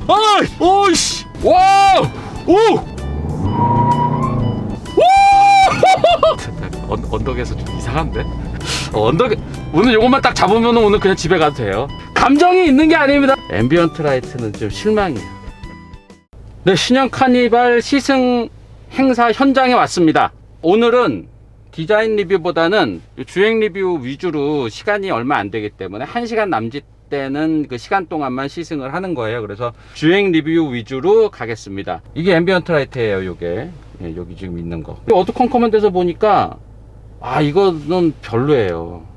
오이씨! 와우! 오! 언덕에서 좀 이상한데? 언덕에 오늘 요것만 딱 잡으면 오늘 그냥 집에 가도 돼요. 감정이 있는 게 아닙니다. 앰비언트 라이트는 좀 실망이에요. 네, 신형 카니발 시승 행사 현장에 왔습니다. 오늘은 디자인 리뷰보다는 주행 리뷰 위주로 시간이 얼마 안 되기 때문에 1시간 남짓 되는 그 시간 동안만 시승을 하는 거예요. 그래서 주행 리뷰 위주로 가겠습니다. 이게 앰비언트 라이트예요. 요게 여기 지금 있는 거. 어두컴컴한 데서 보니까 이거는 별로예요.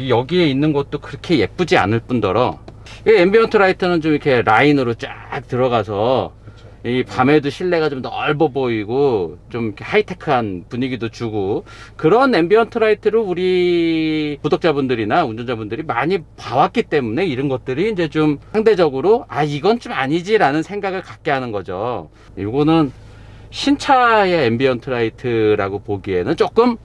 여기에 있는 것도 그렇게 예쁘지 않을 뿐더러 이 앰비언트 라이트는 좀 이렇게 라인으로 쫙 들어가서 이 밤에도 실내가 좀 넓어 보이고 좀 이렇게 하이테크한 분위기도 주고, 그런 앰비언트 라이트를 우리 구독자분들이나 운전자분들이 많이 봐왔기 때문에 이런 것들이 이제 좀 상대적으로 이건 좀 아니지 라는 생각을 갖게 하는 거죠. 이거는 신차의 앰비언트 라이트라고 보기에는 조금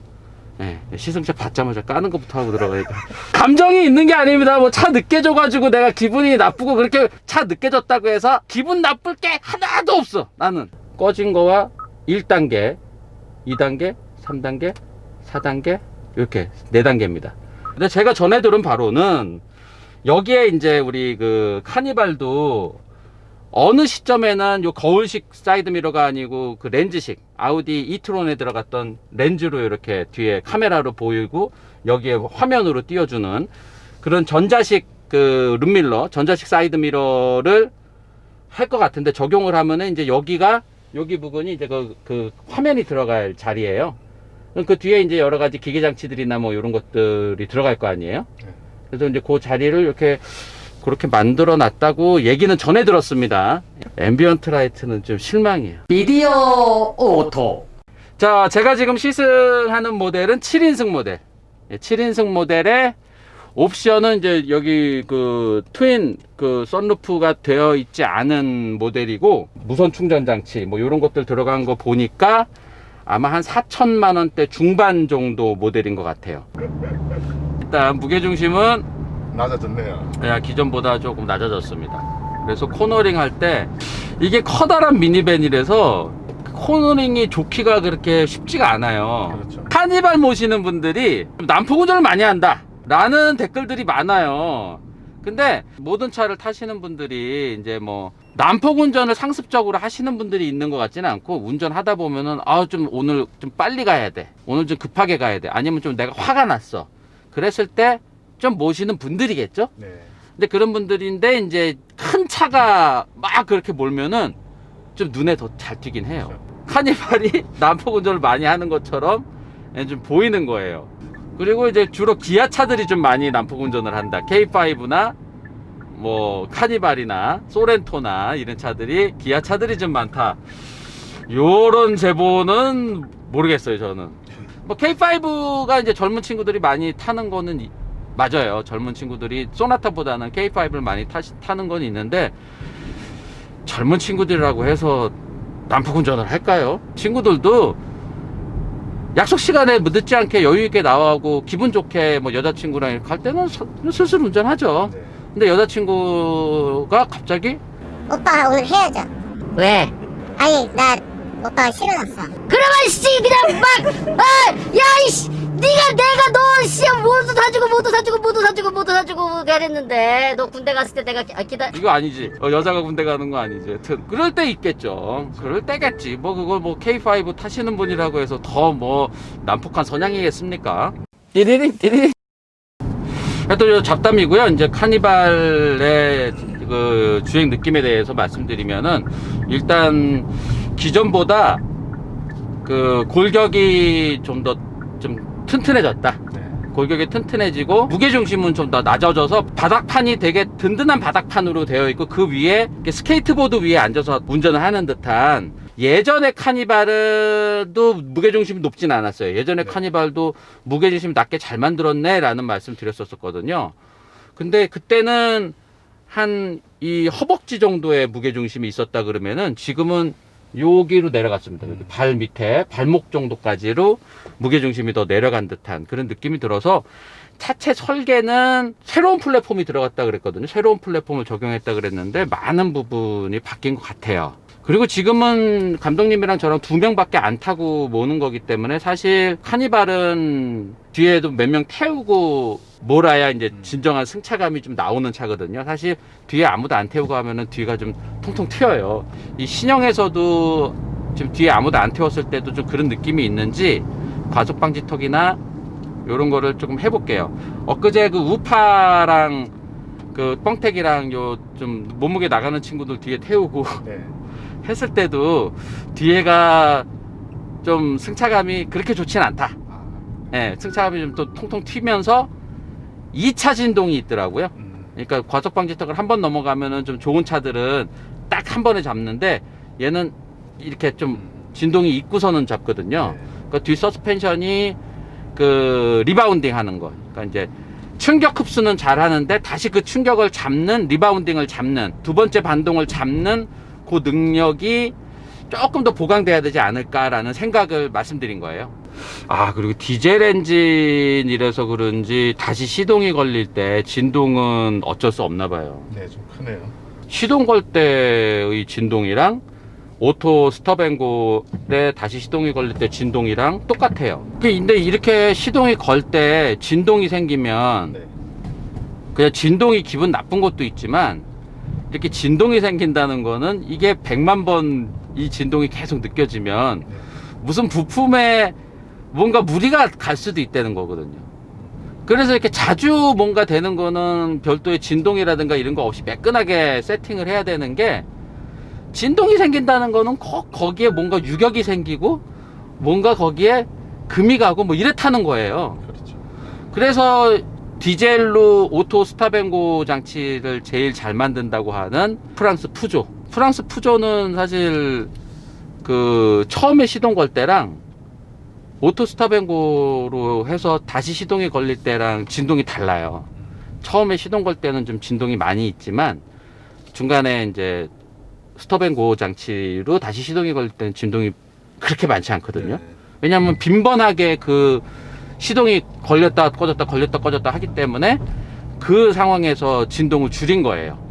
시승차 받자마자 까는 것부터 하고 들어가니까 감정이 있는 게 아닙니다. 뭐 차 늦게 줘가지고 내가 기분이 나쁘고 그렇게 차 늦게 줬다고 해서 기분 나쁠 게 하나도 없어. 나는 꺼진 거와 1단계 2단계 3단계 4단계 이렇게 4단계입니다 근데 제가 전해 들은 바로는 여기에 이제 우리 그 카니발도 어느 시점에는 요 거울식 사이드미러가 아니고 그 렌즈식 아우디 이트론에 들어갔던 렌즈로 이렇게 뒤에 카메라로 보이고 여기에 화면으로 띄워주는 그런 전자식 그 룸밀러, 전자식 사이드미러를 할 것 같은데, 적용을 하면은 이제 여기 부분이 이제 그 화면이 들어갈 자리예요. 그 뒤에 이제 여러 가지 기계 장치들이나 뭐 이런 것들이 들어갈 거 아니에요. 그래서 이제 그 자리를 이렇게 그렇게 만들어 놨다고 얘기는 전해 들었습니다. 앰비언트 라이트는 좀 실망이에요. 미디어 오토. 자, 제가 지금 시승하는 모델은 7인승 모델. 7인승 모델의 옵션은 이제 여기 그 트윈 그 썬루프가 되어 있지 않은 모델이고, 무선 충전 장치 뭐 이런 것들 들어간 거 보니까 아마 한 4천만 원대 중반 정도 모델인 것 같아요. 일단 무게중심은 낮아졌네요. 기존보다 조금 낮아졌습니다. 그래서 코너링 할 때 이게 커다란 미니밴이라서 코너링이 좋기가 그렇게 쉽지가 않아요. 그렇죠. 카니발 모시는 분들이 난폭 운전을 많이 한다 라는 댓글들이 많아요. 근데 모든 차를 타시는 분들이 이제 뭐 난폭 운전을 상습적으로 하시는 분들이 있는 것 같지는 않고, 운전하다 보면은 좀 오늘 좀 빨리 가야 돼, 오늘 좀 급하게 가야 돼, 아니면 좀 내가 화가 났어, 그랬을 때 좀 모시는 분들이겠죠. 네. 근데 그런 분들인데 이제 큰 차가 막 그렇게 몰면은 좀 눈에 더 잘 띄긴 해요. 그렇죠. 카니발이 난폭 운전을 많이 하는 것처럼 좀 보이는 거예요. 그리고 이제 주로 기아 차들이 좀 많이 난폭 운전을 한다. K5나 뭐 카니발이나 소렌토나 이런 차들이, 기아 차들이 좀 많다, 요런 제보는 모르겠어요. 저는 뭐 K5가 이제 젊은 친구들이 많이 타는 거는 맞아요. 젊은 친구들이 소나타보다는 K5를 많이 타는 건 있는데, 젊은 친구들이라고 해서 난폭 운전을 할까요? 친구들도 약속 시간에 늦지 않게 여유 있게 나와고 기분 좋게 뭐 여자친구랑 이렇게 갈 때는 슬슬 운전하죠. 네. 근데 여자친구가 갑자기 오빠 오늘 헤어져. 왜? 아니 나 오빠가 싫어졌어. 그러면 씨 그냥 막 야이씨 내가 너 씨야 모두 사주고 그랬는데, 너 군대 갔을 때 내가 이거 아니지. 여자가 군대 가는 거 아니지. 여튼 그럴 때 있겠죠. 그럴 때겠지. 뭐 그걸 뭐 K5 타시는 분이라고 해서 더 뭐 난폭한 선양이겠습니까? 띠리리. 하여튼 잡담이고요. 이제 카니발의 그 주행 느낌에 대해서 말씀드리면은, 일단 기존보다 그 골격이 좀 더 튼튼해졌다. 네. 골격이 튼튼해지고 무게중심은 좀 더 낮아져서 바닥판이 되게 든든한 바닥판으로 되어 있고, 그 위에 스케이트보드 위에 앉아서 운전을 하는 듯한, 예전의 카니발도 무게중심이 높진 않았어요. 예전의 카니발도 무게중심이 낮게 잘 만들었네 라는 말씀 드렸었거든요. 근데 그때는 한 이 허벅지 정도의 무게중심이 있었다 그러면은, 지금은 여기로 내려갔습니다. 여기 발 밑에 발목 정도까지로 무게중심이 더 내려간 듯한 그런 느낌이 들어서 차체 설계는 새로운 플랫폼이 들어갔다 그랬거든요. 새로운 플랫폼을 적용했다 그랬는데 많은 부분이 바뀐 것 같아요. 그리고 지금은 감독님이랑 저랑 2명밖에 안 타고 모는 거기 때문에 사실 카니발은 뒤에도 몇 명 태우고 몰아야 이제 진정한 승차감이 좀 나오는 차거든요. 사실 뒤에 아무도 안 태우고 하면은 뒤가 좀 통통 튀어요. 이 신형에서도 지금 뒤에 아무도 안 태웠을 때도 좀 그런 느낌이 있는지 과속 방지턱이나 요런 거를 조금 해볼게요. 엊그제 그 우파랑 그 뻥택이랑 요 좀 몸무게 나가는 친구들 뒤에 태우고 네. 했을 때도 뒤에가 좀 승차감이 그렇게 좋진 않다. 예, 승차감이 좀 또 통통 튀면서 2차 진동이 있더라고요. 그러니까 과속 방지턱을 한 번 넘어가면은 좀 좋은 차들은 딱 한 번에 잡는데 얘는 이렇게 좀 진동이 있고서는 잡거든요. 그러니까 뒤 서스펜션이 그 리바운딩 하는 거. 그러니까 이제 충격 흡수는 잘 하는데 다시 그 충격을 잡는 리바운딩을 잡는 두 번째 반동을 잡는 그 능력이 조금 더 보강돼야 되지 않을까라는 생각을 말씀드린 거예요. 아, 그리고 디젤 엔진이라서 그런지 다시 시동이 걸릴 때 진동은 어쩔 수 없나 봐요. 네, 좀 크네요. 시동 걸 때의 진동이랑 오토 스톱앤고 때 다시 시동이 걸릴 때 진동이랑 똑같아요. 근데 이렇게 시동이 걸 때 진동이 생기면 네. 그냥 진동이 기분 나쁜 것도 있지만 이렇게 진동이 생긴다는 거는 이게 100만 번 이 진동이 계속 느껴지면 네. 무슨 부품에 뭔가 무리가 갈 수도 있다는 거거든요. 그래서 이렇게 자주 뭔가 되는 거는 별도의 진동이라든가 이런 거 없이 매끈하게 세팅을 해야 되는 게 진동이 생긴다는 거는 거기에 뭔가 유격이 생기고 뭔가 거기에 금이 가고 뭐 이렇다는 거예요. 그렇죠. 그래서 디젤로 오토 스탑앤고 장치를 제일 잘 만든다고 하는 프랑스 푸조. 프랑스 푸조는 사실 그 처음에 시동 걸 때랑 오토 스탑앤고로 해서 다시 시동이 걸릴 때랑 진동이 달라요. 처음에 시동 걸 때는 좀 진동이 많이 있지만 중간에 이제 스톱앤고 장치로 다시 시동이 걸릴 때는 진동이 그렇게 많지 않거든요. 네. 왜냐하면 빈번하게 그 시동이 걸렸다 꺼졌다 걸렸다 꺼졌다 하기 때문에 그 상황에서 진동을 줄인 거예요.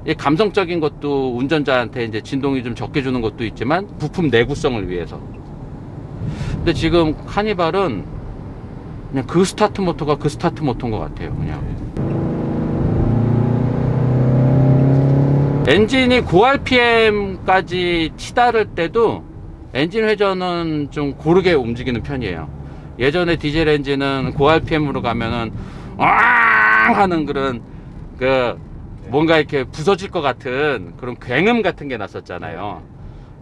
이 감성적인 것도 운전자한테 이제 진동이 좀 적게 주는 것도 있지만 부품 내구성을 위해서. 근데 지금 카니발은 그냥 그 스타트 모터가 그 스타트 모터인 것 같아요. 그냥 엔진이 고RPM까지 치다를 때도 엔진 회전은 좀 고르게 움직이는 편이에요. 예전에 디젤 엔진은 고RPM으로 가면은 앙 하는 그런 그 뭔가 이렇게 부서질 것 같은 그런 굉음 같은 게 났었잖아요.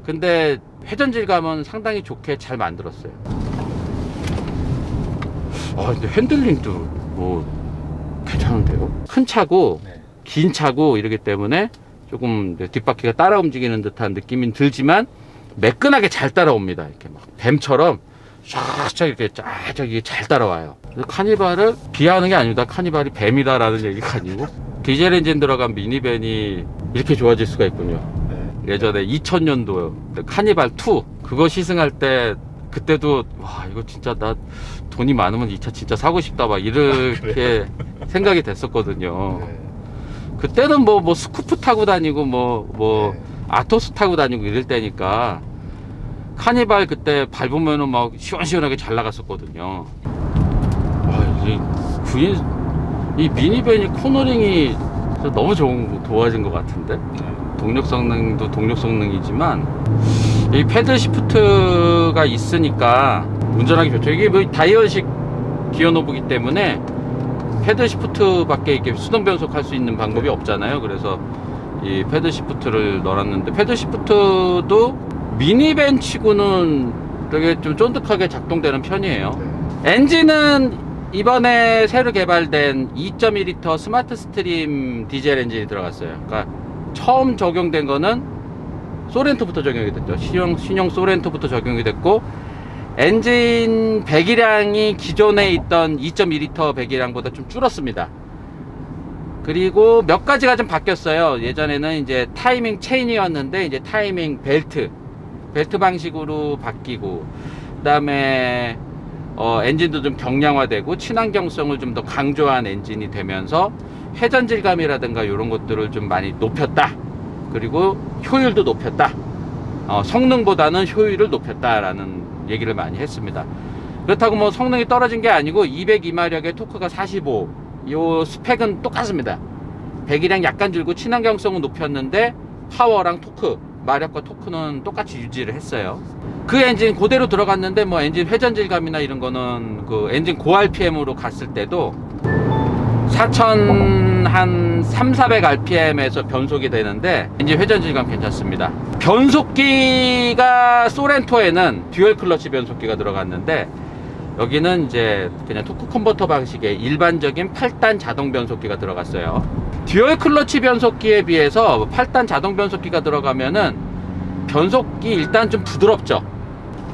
근데 회전 질감은 상당히 좋게 잘 만들었어요. 근데 핸들링도 뭐 괜찮은데요? 큰 차고 네. 긴 차고 이러기 때문에 조금 뒷바퀴가 따라 움직이는 듯한 느낌이 들지만 매끈하게 잘 따라옵니다. 이렇게 막 뱀처럼 쫙쫙 이렇게 쫙쫙 잘 따라와요. 그래서 카니발을 비하하는 게 아닙니다. 카니발이 뱀이다라는 얘기가 아니고 디젤 엔진 들어간 미니밴이 이렇게 좋아질 수가 있군요. 네. 예전에 2000년도 카니발 2 그거 시승할 때 그때도 와 이거 진짜 나 돈이 많으면 이 차 진짜 사고 싶다 막 이렇게 생각이 됐었거든요. 네. 그때는 뭐 스쿠프 타고 다니고 뭐 네. 아토스 타고 다니고 이럴 때니까 카니발 그때 밟으면은 막 시원시원하게 잘 나갔었거든요. 이 미니밴이 코너링이 너무 좋아진 것 같은데 동력 성능도 동력 성능이지만 이 패들 시프트가 있으니까 운전하기 좋죠. 이게 뭐 다이얼식 기어 노브기 때문에 패들 시프트밖에 이렇게 수동 변속할 수 있는 방법이 없잖아요. 그래서 이 패들 시프트를 넣어놨는데 패들 시프트도 미니밴 치고는 되게 좀 쫀득하게 작동되는 편이에요. 네. 엔진은 이번에 새로 개발된 2.2L 스마트 스트림 디젤 엔진이 들어갔어요. 그러니까 처음 적용된 거는 소렌토부터 적용이 됐죠. 신형 소렌토부터 적용이 됐고 엔진 배기량이 기존에 있던 2.2L 배기량보다 좀 줄었습니다. 그리고 몇 가지가 좀 바뀌었어요. 예전에는 이제 타이밍 체인이었는데 이제 타이밍 벨트 벨트 방식으로 바뀌고, 그다음에 엔진도 좀 경량화되고 친환경성을 좀 더 강조한 엔진이 되면서 회전 질감이라든가 이런 것들을 좀 많이 높였다. 그리고 효율도 높였다. 성능보다는 효율을 높였다라는 얘기를 많이 했습니다. 그렇다고 뭐 성능이 떨어진 게 아니고 202마력에 토크가 45, 요 스펙은 똑같습니다. 배기량 약간 줄고 친환경성은 높였는데 파워랑 토크, 마력과 토크는 똑같이 유지를 했어요. 그 엔진 그대로 들어갔는데 뭐 엔진 회전 질감이나 이런 거는 그 엔진 고 RPM으로 갔을 때도 4000 한 3,400rpm에서 변속이 되는데 엔진 회전 질감 괜찮습니다. 변속기가 소렌토에는 듀얼 클러치 변속기가 들어갔는데 여기는 이제 그냥 토크 컨버터 방식의 일반적인 8단 자동 변속기가 들어갔어요. 듀얼 클러치 변속기에 비해서 8단 자동 변속기가 들어가면은 변속기 일단 좀 부드럽죠.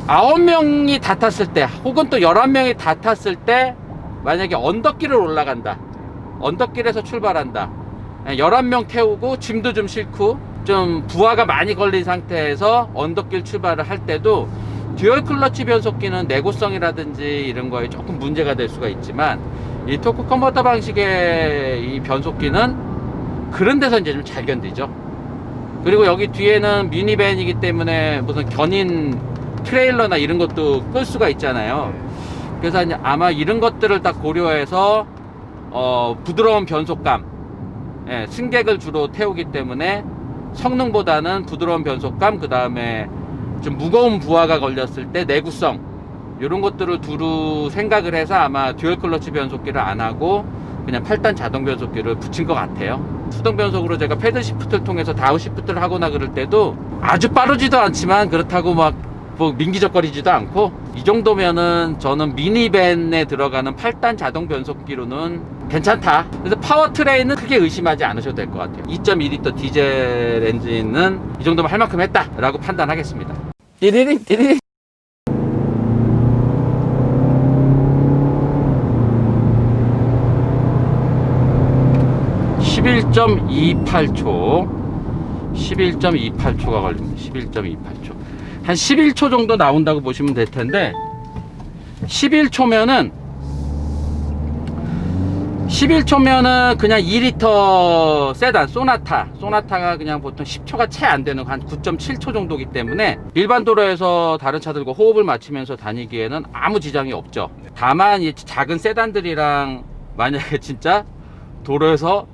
9명이 다 탔을 때 혹은 또 11명이 다 탔을 때 만약에 언덕길을 올라간다, 언덕길에서 출발한다, 11명 태우고 짐도 좀 싣고 좀 부하가 많이 걸린 상태에서 언덕길 출발을 할 때도 듀얼 클러치 변속기는 내구성이라든지 이런 거에 조금 문제가 될 수가 있지만 이 토크 컨버터 방식의 이 변속기는 그런 데서 이제 좀 잘 견디죠. 그리고 여기 뒤에는 미니밴이기 때문에 무슨 견인 트레일러나 이런 것도 끌 수가 있잖아요. 그래서 이제 아마 이런 것들을 딱 고려해서 부드러운 변속감, 승객을 주로 태우기 때문에 성능보다는 부드러운 변속감, 그 다음에 좀 무거운 부하가 걸렸을 때 내구성, 이런 것들을 두루 생각을 해서 아마 듀얼 클러치 변속기를 안 하고 그냥 8단 자동 변속기를 붙인 것 같아요. 수동 변속으로 제가 패들 시프트를 통해서 다운 시프트를 하거나 그럴 때도 아주 빠르지도 않지만 그렇다고 막 뭐 민기적거리지도 않고, 이 정도면은 저는 미니밴에 들어가는 8단 자동 변속기로는 괜찮다. 그래서 파워트레인은 크게 의심하지 않으셔도 될 것 같아요. 2.2L 디젤 엔진은 이 정도면 할 만큼 했다 라고 판단하겠습니다. 띠리링 띠리링. (11.28초) 11.28초가 걸립니다. 11.28초. 한 11초 정도 나온다고 보시면 될 텐데, 11초면은 그냥 2리터 세단 소나타가 그냥 보통 10초가 채 안 되는 한 9.7초 정도기 때문에 일반 도로에서 다른 차들과 호흡을 맞추면서 다니기에는 아무 지장이 없죠. 다만 이 작은 세단들이랑 만약에 진짜 도로에서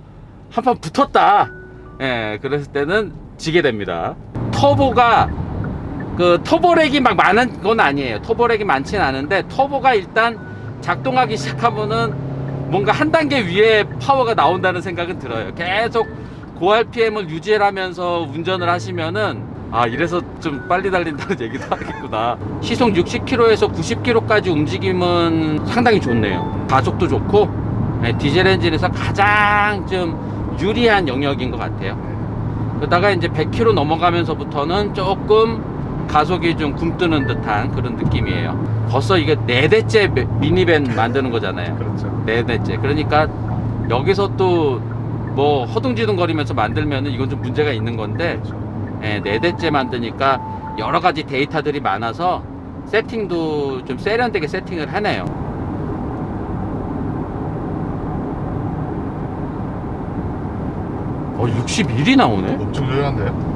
한판 붙었다, 그랬을 때는 지게 됩니다. 터보가 그 터보렉이 막 많은 건 아니에요. 터보렉이 많진 않은데 터보가 일단 작동하기 시작하면은 뭔가 한 단계 위에 파워가 나온다는 생각은 들어요. 계속 고 RPM을 유지하면서 운전을 하시면은 이래서 좀 빨리 달린다는 얘기도 하겠구나. 시속 60km에서 90km까지 움직임은 상당히 좋네요. 가속도 좋고, 디젤 엔진에서 가장 좀 유리한 영역인 것 같아요. 그러다가 이제 100km 넘어가면서부터는 조금 가속이 좀 굼뜨는 듯한 그런 느낌이에요. 벌써 이게 4대째 미니밴 만드는 거잖아요. 그렇죠. 4대째. 그러니까 여기서 또 뭐 허둥지둥 거리면서 만들면은 이건 좀 문제가 있는 건데, 4대째 만드니까 여러 가지 데이터들이 많아서 세팅도 좀 세련되게 세팅을 하네요. 61이 나오네? 엄청 조용한데요?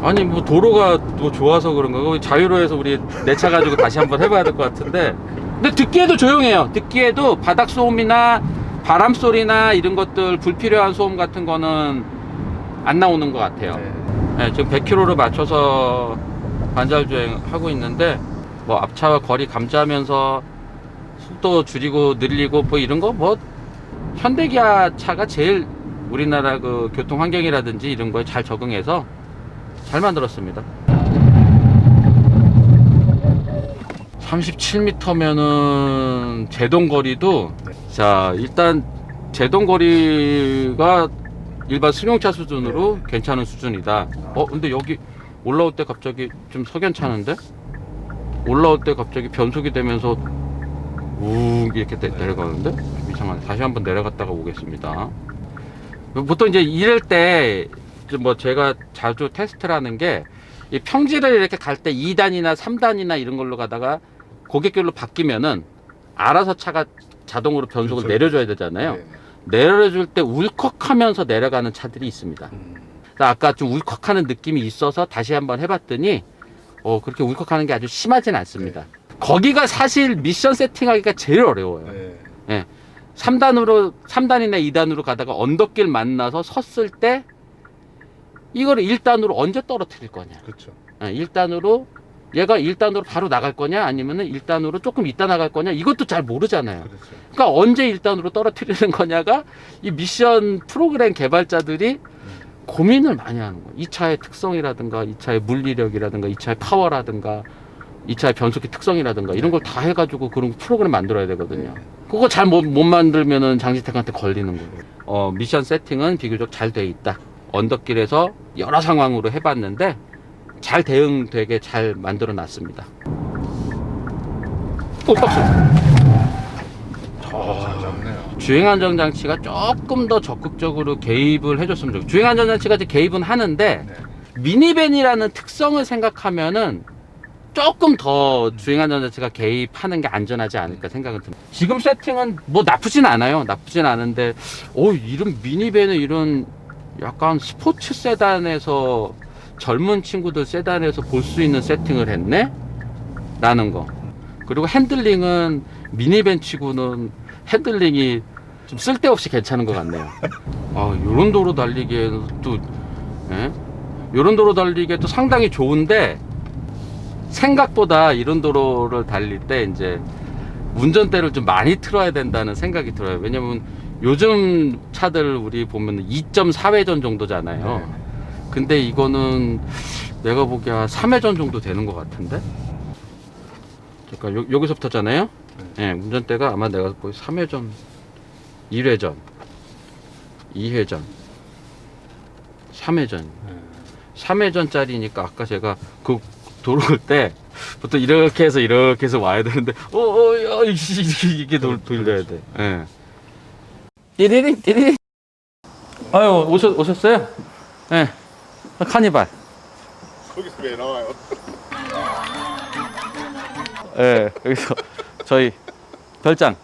아니 뭐 도로가 뭐 좋아서 그런가? 자유로에서 우리 내 차 가지고 다시 한번 해봐야 될 것 같은데, 근데 듣기에도 조용해요. 듣기에도 바닥 소음이나 바람 소리나 이런 것들 불필요한 소음 같은 거는 안 나오는 것 같아요. 지금 100km로 맞춰서 반절 주행하고 있는데 뭐 앞차와 거리 감지하면서 속도 줄이고 늘리고 뭐 이런 거 뭐 현대기아 차가 제일 우리나라 그 교통 환경이라든지 이런 거에 잘 적응해서 잘 만들었습니다. 37m면은 제동거리도, 자 일단 제동거리가 일반 승용차 수준으로 괜찮은 수준이다. 근데 여기 올라올 때 갑자기 좀 석연찮은데? 올라올 때 갑자기 변속이 되면서 우 이렇게 내려가는데? 이상하네. 다시 한번 내려갔다가 오겠습니다. 보통 이제 이럴 때 뭐 제가 자주 테스트를 하는 게 이 평지를 이렇게 갈 때 2단이나 3단이나 이런 걸로 가다가 고객길로 바뀌면은 알아서 차가 자동으로 변속을 그렇죠. 내려줘야 되잖아요. 네. 내려줄 때 울컥하면서 내려가는 차들이 있습니다. 아까 좀 울컥하는 느낌이 있어서 다시 한번 해봤더니 그렇게 울컥하는 게 아주 심하진 않습니다. 거기가 사실 미션 세팅하기가 제일 어려워요. 네. 3단이나 2단으로 가다가 언덕길 만나서 섰을 때 이거를 1단으로 언제 떨어뜨릴 거냐. 그렇죠. 1단으로 얘가 1단으로 바로 나갈 거냐 아니면은 1단으로 조금 이따 나갈 거냐 이것도 잘 모르잖아요. 그렇죠. 그러니까 언제 1단으로 떨어뜨리는 거냐가 이 미션 프로그램 개발자들이 고민을 많이 하는 거예요. 이 차의 특성이라든가 이 차의 물리력이라든가 이 차의 파워라든가 이 차의 변속기 특성이라든가 이런 걸 다 해가지고 그런 프로그램 만들어야 되거든요. 그거 잘 못 만들면은 장지택한테 걸리는 거고. 미션 세팅은 비교적 잘 돼 있다. 언덕길에서 여러 상황으로 해봤는데 잘 대응되게 잘 만들어 놨습니다. 박수. 잘 잡네요. 주행안전장치가 조금 더 적극적으로 개입을 해줬으면 좋겠어요. 주행안전장치가 이제 개입은 하는데 네. 미니밴이라는 특성을 생각하면은 조금 더 주행안전장치가 개입하는 게 안전하지 않을까 생각은 듭니다. 지금 세팅은 뭐 나쁘진 않아요. 나쁘진 않은데 이런 미니밴은 이런 약간 스포츠 세단에서 젊은 친구들 세단에서 볼 수 있는 세팅을 했네? 라는 거. 그리고 핸들링은 미니밴 치고는 핸들링이 좀 쓸데없이 괜찮은 것 같네요. 요런 도로 달리기에는 또, 요런 도로 달리기에 또 상당히 좋은데, 생각보다 이런 도로를 달릴 때 이제 운전대를 좀 많이 틀어야 된다는 생각이 들어요. 왜냐면 요즘 차들 우리 보면 2.4회전 정도잖아요. 네. 근데 이거는 내가 보기에 한 3회전 정도 되는 것 같은데? 잠깐, 여기서부터잖아요? 네. 운전대가 아마 내가 보기 3회전, 1회전, 2회전, 3회전. 3회전짜리니까 아까 제가 그 도로를 때 보통 이렇게 해서 와야 되는데, 이게 돌려야 돼. 예. 띠리링. 아유, 오셨어요? 예. 카니발. 거기서 왜 나와요? 예, 여기서 저희 별장.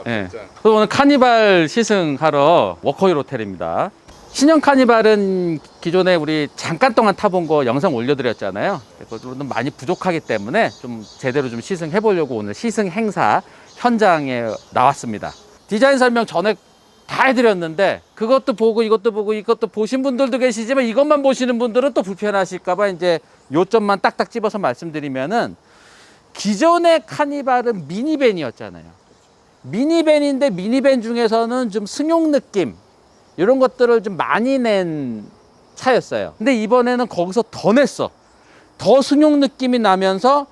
예. 진짜. 그래서 오늘 카니발 시승하러 워커힐 호텔입니다. 신형 카니발은 기존에 우리 잠깐 동안 타본 거 영상 올려드렸잖아요. 그것으로는 많이 부족하기 때문에 좀 제대로 좀 시승해 보려고 오늘 시승 행사 현장에 나왔습니다. 디자인 설명 전에 다 해드렸는데 그것도 보고 이것도 보고 이것도 보신 분들도 계시지만 이것만 보시는 분들은 또 불편하실까봐 이제 요점만 딱딱 집어서 말씀드리면은 기존의 카니발은 미니밴이었잖아요. 미니밴인데 미니밴 중에서는 좀 승용 느낌 이런 것들을 좀 많이 낸 차였어요. 근데 이번에는 거기서 더 냈어. 더 승용 느낌이 나면서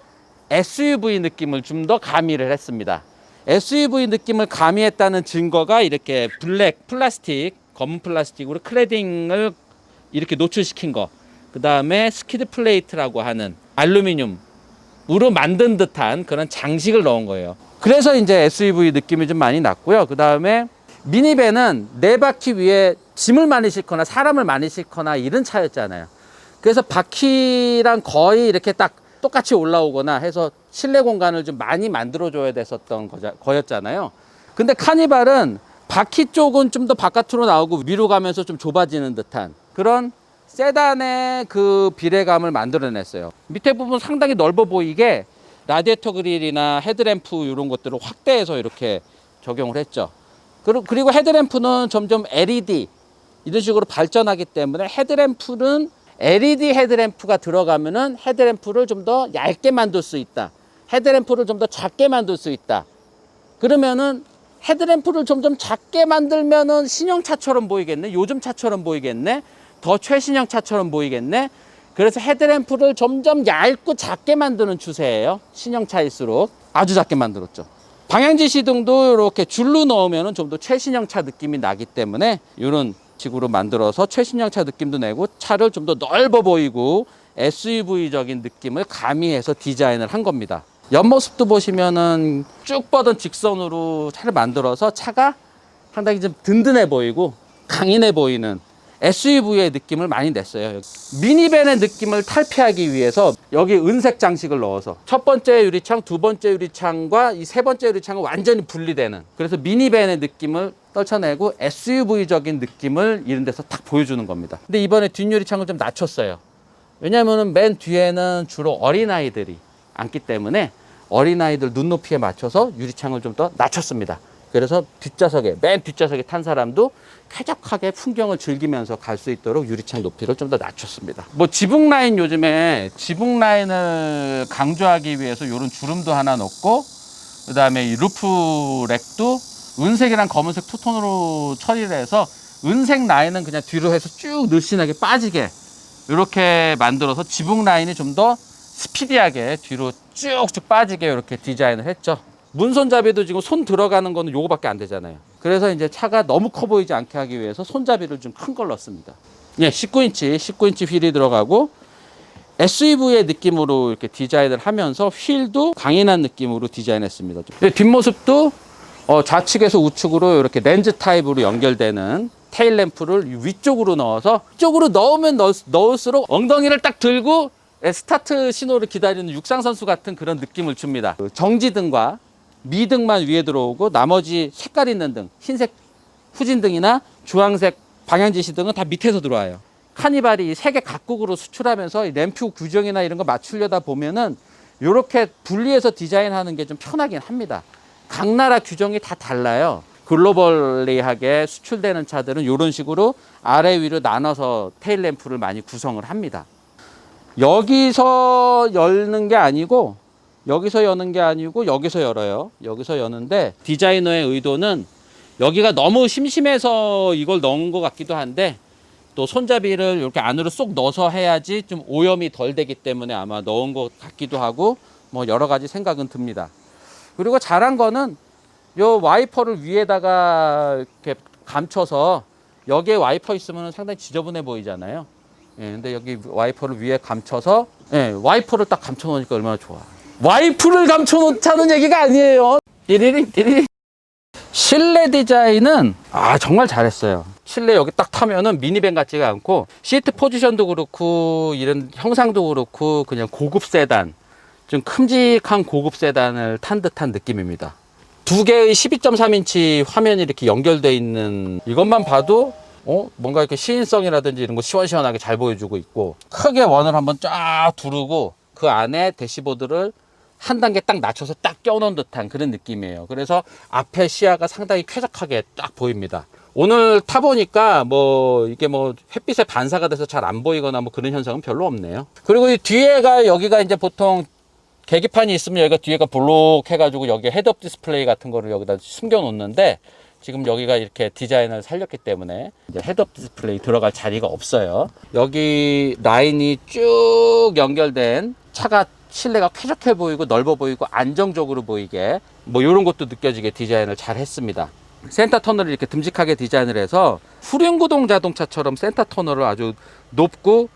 SUV 느낌을 좀 더 가미를 했습니다. SUV 느낌을 가미했다는 증거가 이렇게 블랙 플라스틱, 검은 플라스틱으로 클래딩을 이렇게 노출시킨 거. 그 다음에 스키드 플레이트라고 하는 알루미늄으로 만든 듯한 그런 장식을 넣은 거예요. 그래서 이제 SUV 느낌이 좀 많이 났고요. 그 다음에 미니밴은 네 바퀴 위에 짐을 많이 싣거나 사람을 많이 싣거나 이런 차였잖아요. 그래서 바퀴랑 거의 이렇게 딱 똑같이 올라오거나 해서 실내 공간을 좀 많이 만들어줘야 됐었던 거였잖아요. 근데 카니발은 바퀴 쪽은 좀 더 바깥으로 나오고 위로 가면서 좀 좁아지는 듯한 그런 세단의 그 비례감을 만들어냈어요. 밑에 부분 상당히 넓어 보이게 라디에이터 그릴이나 헤드램프 이런 것들을 확대해서 이렇게 적용을 했죠. 그리고 헤드램프는 점점 LED 이런 식으로 발전하기 때문에 헤드램프는 LED 헤드램프가 들어가면은 헤드램프를 좀 더 얇게 만들 수 있다. 헤드램프를 좀 더 작게 만들 수 있다. 그러면은 헤드램프를 점점 작게 만들면은 신형차처럼 보이겠네. 요즘 차처럼 보이겠네. 더 최신형 차처럼 보이겠네. 그래서 헤드램프를 점점 얇고 작게 만드는 추세예요. 신형차일수록 아주 작게 만들었죠. 방향지 시등도 이렇게 줄로 넣으면 좀 더 최신형 차 느낌이 나기 때문에 이런 식으로 만들어서 최신형 차 느낌도 내고 차를 좀 더 넓어 보이고 SUV적인 느낌을 가미해서 디자인을 한 겁니다. 옆모습도 보시면은 쭉 뻗은 직선으로 차를 만들어서 차가 상당히 좀 든든해 보이고 강인해 보이는 SUV의 느낌을 많이 냈어요. 미니밴의 느낌을 탈피하기 위해서 여기 은색 장식을 넣어서 첫 번째 유리창, 두 번째 유리창과 이 세 번째 유리창은 완전히 분리되는, 그래서 미니밴의 느낌을 떨쳐내고 SUV적인 느낌을 이런 데서 딱 보여주는 겁니다. 근데 이번에 뒷유리창을 좀 낮췄어요. 왜냐하면 맨 뒤에는 주로 어린아이들이 앉기 때문에 어린아이들 눈높이에 맞춰서 유리창을 좀 더 낮췄습니다. 그래서 뒷좌석에, 맨 뒷좌석에 탄 사람도 쾌적하게 풍경을 즐기면서 갈 수 있도록 유리창 높이를 좀 더 낮췄습니다. 뭐 지붕 라인, 요즘에 지붕 라인을 강조하기 위해서 이런 주름도 하나 넣고, 그 다음에 이 루프 렉도 은색이랑 검은색 투톤으로 처리를 해서 은색 라인은 그냥 뒤로 해서 쭉 늘씬하게 빠지게 이렇게 만들어서 지붕 라인이 좀 더 스피디하게 뒤로 쭉쭉 빠지게 이렇게 디자인을 했죠. 문 손잡이도 지금 손 들어가는 거는 요거밖에 안 되잖아요. 그래서 이제 차가 너무 커 보이지 않게 하기 위해서 손잡이를 좀 큰 걸 넣습니다. 예, 19인치 휠이 들어가고 SUV의 느낌으로 이렇게 디자인을 하면서 휠도 강인한 느낌으로 디자인했습니다. 뒷모습도 좌측에서 우측으로 이렇게 렌즈 타입으로 연결되는 테일 램프를 위쪽으로 넣어서, 쪽으로 넣으면 넣을수록 엉덩이를 딱 들고 스타트 신호를 기다리는 육상 선수 같은 그런 느낌을 줍니다. 정지등과 미등만 위에 들어오고 나머지 색깔 있는 등, 흰색 후진등이나 주황색 방향지시등은 다 밑에서 들어와요. 카니발이 세계 각국으로 수출하면서 램프 규정이나 이런 거 맞추려다 보면은 이렇게 분리해서 디자인하는 게 좀 편하긴 합니다. 각 나라 규정이 다 달라요. 글로벌리하게 수출되는 차들은 이런 식으로 아래 위로 나눠서 테일 램프를 많이 구성을 합니다. 여기서 여는 게 아니고 여기서 여는 게 아니고 여기서 열어요. 여기서 여는데 디자이너의 의도는 여기가 너무 심심해서 이걸 넣은 것 같기도 한데, 또 손잡이를 이렇게 안으로 쏙 넣어서 해야지 좀 오염이 덜 되기 때문에 아마 넣은 것 같기도 하고, 뭐 여러 가지 생각은 듭니다. 그리고 잘한 거는 요 와이퍼를 위에다가 이렇게 감춰서, 여기에 와이퍼 있으면 상당히 지저분해 보이잖아요. 예, 근데 여기 와이퍼를 위에 감춰서, 예, 와이퍼를 딱 감춰 놓으니까 얼마나 좋아. 와이프를 감춰 놓자는 얘기가 아니에요. 띠리링 띠리링. 실내 디자인은 정말 잘했어요. 실내 여기 딱 타면은 미니밴 같지가 않고, 시트 포지션도 그렇고 이런 형상도 그렇고 그냥 고급 세단, 좀 큼직한 고급 세단을 탄 듯한 느낌입니다. 두 개의 12.3인치 화면이 이렇게 연결되어 있는, 이것만 봐도 뭔가 이렇게 시인성이라든지 이런 거 시원시원하게 잘 보여주고 있고, 크게 원을 한번 쫙 두르고 그 안에 대시보드를 한 단계 딱 낮춰서 딱 껴놓은 듯한 그런 느낌이에요. 그래서 앞에 시야가 상당히 쾌적하게 딱 보입니다. 오늘 타보니까 뭐 이게 뭐 햇빛에 반사가 돼서 잘 안 보이거나 뭐 그런 현상은 별로 없네요. 그리고 이 뒤에가, 여기가 이제 보통 계기판이 있으면 여기가 뒤에가 볼록 해가지고 여기 헤드업 디스플레이 같은 거를 여기다 숨겨 놓는데, 지금 여기가 이렇게 디자인을 살렸기 때문에 이제 헤드업 디스플레이 들어갈 자리가 없어요. 여기 라인이 쭉 연결된 차가 실내가 쾌적해 보이고 넓어 보이고 안정적으로 보이게 뭐 이런 것도 느껴지게 디자인을 잘 했습니다. 센터 터널을 이렇게 듬직하게 디자인을 해서 후륜구동 자동차처럼 센터 터널을 아주 높고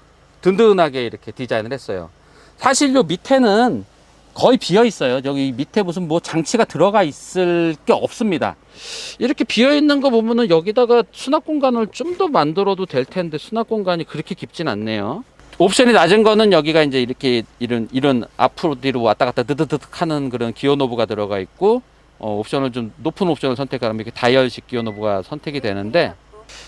든든하게 이렇게 디자인을 했어요. 사실 요 밑에는 거의 비어 있어요. 여기 밑에 무슨 뭐 장치가 들어가 있을 게 없습니다. 이렇게 비어 있는 거 보면은 여기다가 수납 공간을 좀 더 만들어도 될 텐데 수납 공간이 그렇게 깊진 않네요. 옵션이 낮은 거는 여기가 이제 이렇게 이런 앞으로 뒤로 왔다 갔다 드드드득 하는 그런 기어 노브가 들어가 있고, 옵션을 좀 높은 옵션을 선택하면 이렇게 다이얼식 기어 노브가 선택이 되는데,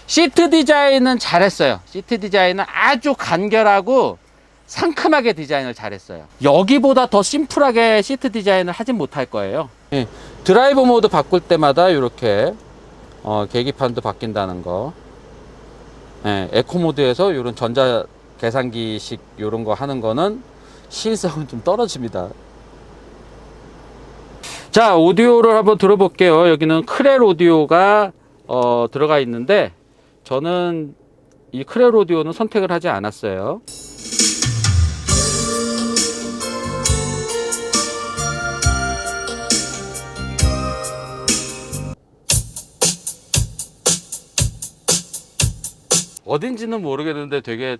시트 디자인은 잘했어요. 시트 디자인은 아주 간결하고 상큼하게 디자인을 잘했어요. 여기보다 더 심플하게 시트 디자인을 하진 못할 거예요. 예, 드라이브 모드 바꿀 때마다 이렇게 계기판도 바뀐다는 거, 예, 에코 모드에서 이런 전자 계산기식 이런 거 하는 거는 시인성은 좀 떨어집니다. 자, 오디오를 한번 들어볼게요. 여기는 크렐 오디오가 들어가 있는데, 저는 이 크렐 오디오는 선택을 하지 않았어요. 어딘지는 모르겠는데 되게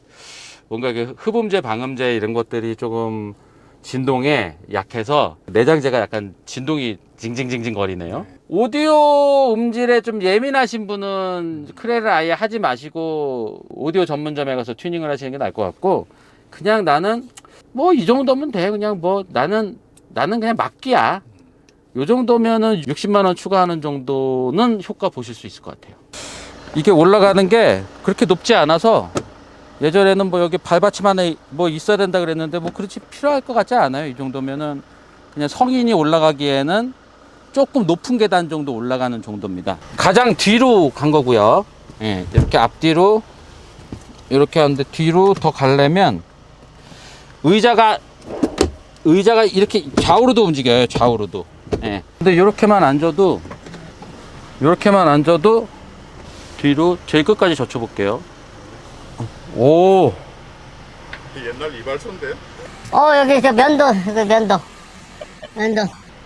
뭔가 흡음재, 방음재 이런 것들이 조금 진동에 약해서 내장재가 약간 진동이 징징징징 거리네요. 오디오 음질에 좀 예민하신 분은 크레를 아예 하지 마시고 오디오 전문점에 가서 튜닝을 하시는 게 나을 것 같고, 그냥 나는 뭐 이 정도면 돼. 그냥 뭐 나는 그냥 막기야. 요 정도면은 60만 원 추가하는 정도는 효과 보실 수 있을 것 같아요. 이게 올라가는 게 그렇게 높지 않아서, 예전에는 뭐 여기 발받침 안에 뭐 있어야 된다 그랬는데 뭐 그렇지 필요할 것 같지 않아요. 이 정도면은 그냥 성인이 올라가기에는 조금 높은 계단 정도 올라가는 정도입니다. 가장 뒤로 간 거고요. 예, 이렇게 앞뒤로 이렇게 하는데, 뒤로 더 가려면 의자가 이렇게 좌우로도 움직여요. 좌우로도. 예. 근데 이렇게만 앉아도 뒤로 제일 끝까지 젖혀볼게요. 오. 옛날 이발소인데? 여기 저 면도.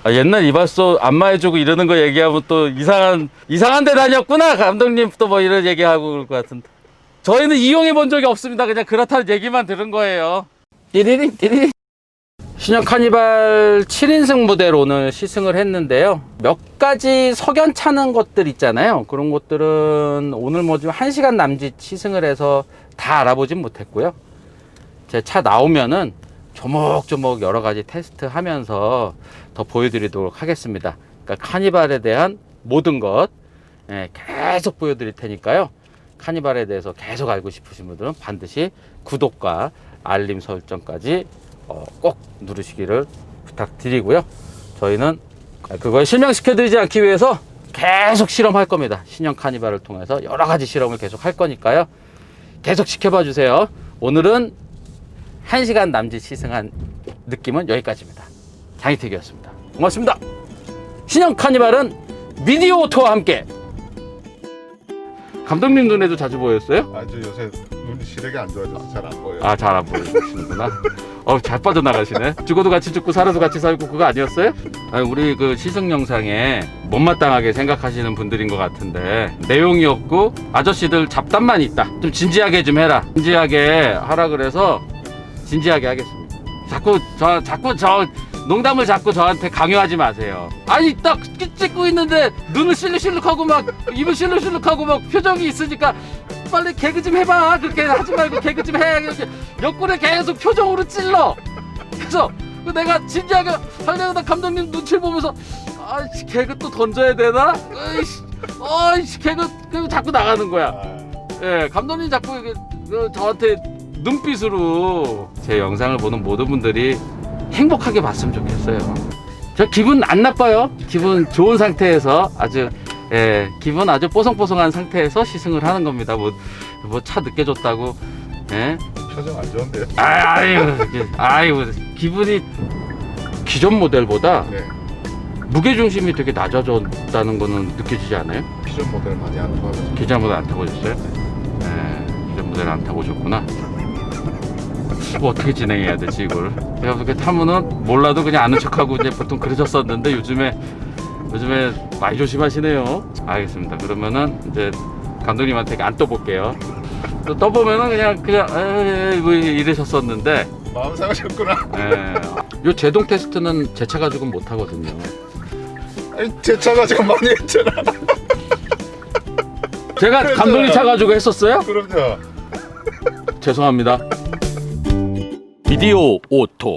아, 옛날 이발소 안마해주고 이러는 거 얘기하면 또 이상한 데 다녔구나. 감독님 또 뭐 이런 얘기하고 그럴 것 같은데. 저희는 이용해 본 적이 없습니다. 그냥 그렇다는 얘기만 들은 거예요. 띠리링. 신형 카니발 7인승 모델 오늘 시승을 했는데요. 몇 가지 석연찮은 것들 있잖아요. 그런 것들은 오늘 뭐 좀 1시간 남짓 시승을 해서 다 알아보진 못했고요. 제 차 나오면은 조목조목 여러 가지 테스트 하면서 더 보여드리도록 하겠습니다. 그러니까 카니발에 대한 모든 것 계속 보여드릴 테니까요. 카니발에 대해서 계속 알고 싶으신 분들은 반드시 구독과 알림 설정까지 꼭 누르시기를 부탁드리고요. 저희는 그걸 실명시켜드리지 않기 위해서 계속 실험할 겁니다. 신형 카니발을 통해서 여러 가지 실험을 계속 할 거니까요. 계속 지켜봐 주세요. 오늘은 1시간 남짓 시승한 느낌은 여기까지입니다. 장희택이었습니다. 고맙습니다. 신형 카니발은 미디어 오토와 함께. 감독님 눈에도 자주 보였어요? 아주 요새 눈이 시력이 안 좋아져서 잘 안 보여요. 아, 잘 안 보이시는구나. 잘 빠져나가시네. 죽어도 같이 죽고 살아도 같이 살고 그거 아니었어요? 아니, 우리 그 시승 영상에 못마땅하게 생각하시는 분들인 것 같은데, 내용이 없고 아저씨들 잡담만 있다. 좀 진지하게 좀 해라. 진지하게 하라 그래서 진지하게 하겠습니다. 자꾸 저 농담을 자꾸 저한테 강요하지 마세요. 아니, 딱 찍고 있는데 눈을 실룩실룩하고 막 입을 실룩실룩하고 막 표정이 있으니까 빨리 개그 좀 해봐. 그렇게 하지 말고 개그 좀 해. 이렇게 옆구리에 계속 표정으로 찔러. 그래서 내가 진지하게 하려다 감독님 눈치를 보면서, 아이씨, 개그 또 던져야 되나? 아이씨, 개그 자꾸 나가는 거야. 예, 감독님 자꾸 이게 저한테 눈빛으로 제 영상을 보는 모든 분들이 행복하게 봤으면 좋겠어요. 저 기분 안 나빠요. 기분 좋은 상태에서 기분 아주 뽀송뽀송한 상태에서 시승을 하는 겁니다. 뭐 차 늦게 줬다고. 예? 표정 안 좋은데요? 아이고, 기분이 기존 모델보다 네. 무게 중심이 되게 낮아졌다는 거는 느껴지지 않아요? 기존 모델 많이 안 좋아가지고. 기존 모델 안 타고 오셨어요? 네, 기존 모델 안 타고 오셨구나. 뭐 어떻게 진행해야 되지 이걸? 제가 그렇게 타면은 몰라도 그냥 아는 척하고 이제 보통 그러셨었는데 요즘에 많이 조심하시네요. 알겠습니다. 그러면은 이제 감독님한테 안 떠볼게요. 또 떠보면은 그냥 뭐 이러셨었는데. 마음 상하셨구나. 요 제동 테스트는 제 차 가지고는 못 하거든요. 아니, 제 차 가지고 많이 했잖아. 제가 감독님 차 가지고 했었어요? 그럼요. 죄송합니다. 미디어 오토.